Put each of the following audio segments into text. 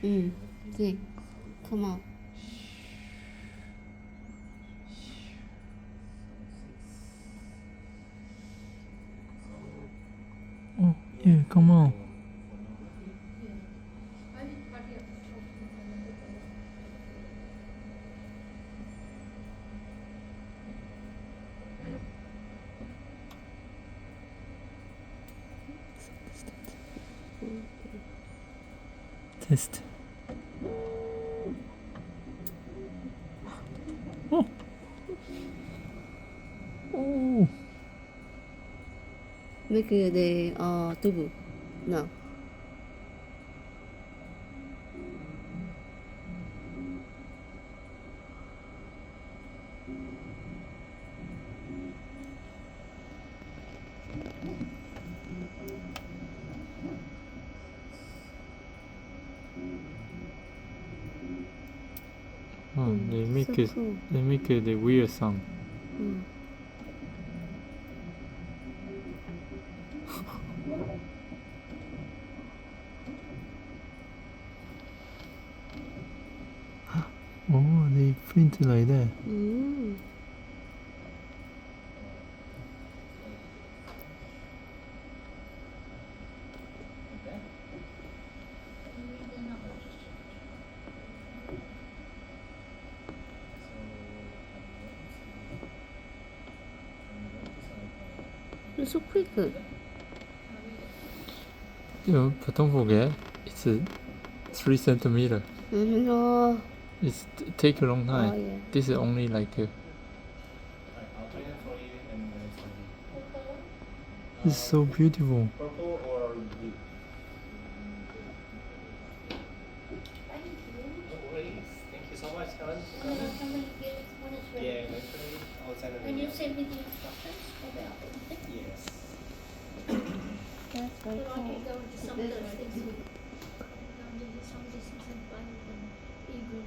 See, come on. Oh, yeah, come on. Test. Oh. Oh. Make the tubu. No. Oh, they make so it. cool. They make it the weird sound. Oh, they print it like that. It's so quick. Yeah, but don't forget, it's a 3 centimeter. No. It's take a long time. Oh, yeah. This is only like it's so beautiful. Purple or blue? No worries. Thank you so much, Helen. Yeah, eventually I'll send it. And you send me the instructions about it. Yes. That's very But I cool. can go into some of those things. Go into some of these things and play with them, even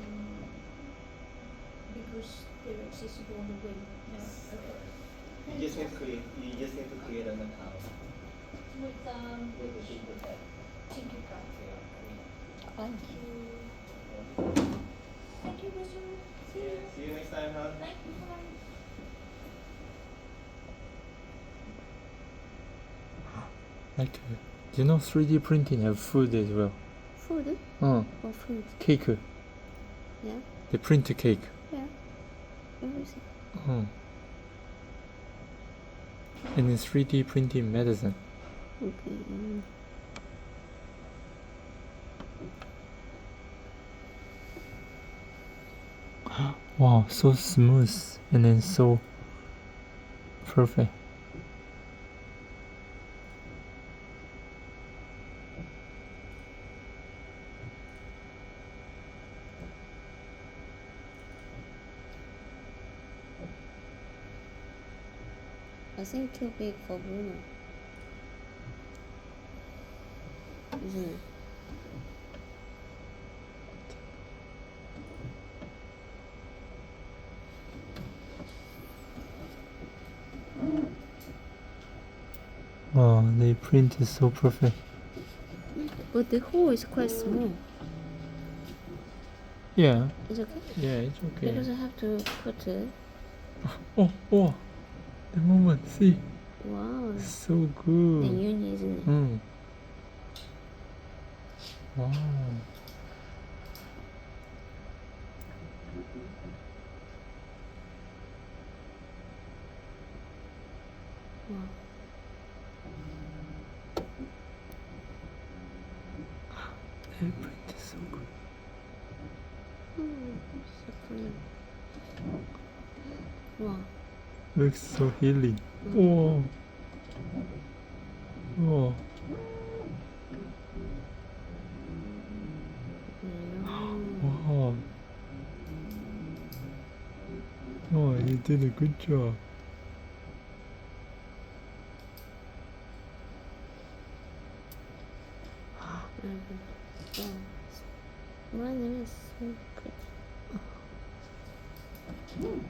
because they're accessible on the web. Okay. You just need to create an account With with the Tinkercad. Tinkercad. Thank Thank you, Mr. Yeah. See you next time, Helen. Thank you. Bye. Like, you know, 3D printing have food as well. Food? Oh, Or fruit? cake. Yeah. They print a cake. Yeah. Everything. Oh. And in 3D printing medicine. Okay. Wow, so smooth and then so perfect. I think too big for Bruno. Isn't it? Wow, they print it so perfect. But the hole is quite small. Yeah, It's okay? yeah, it's okay. Because I have to put it. Oh, the moment, see, Wow. so The good. uni, isn't it? Wow. Wow. They print it so good. So pretty. Wow. Looks so healing. Whoa. Whoa. Wow. Oh, you did a good job. Wow. My name is so pretty.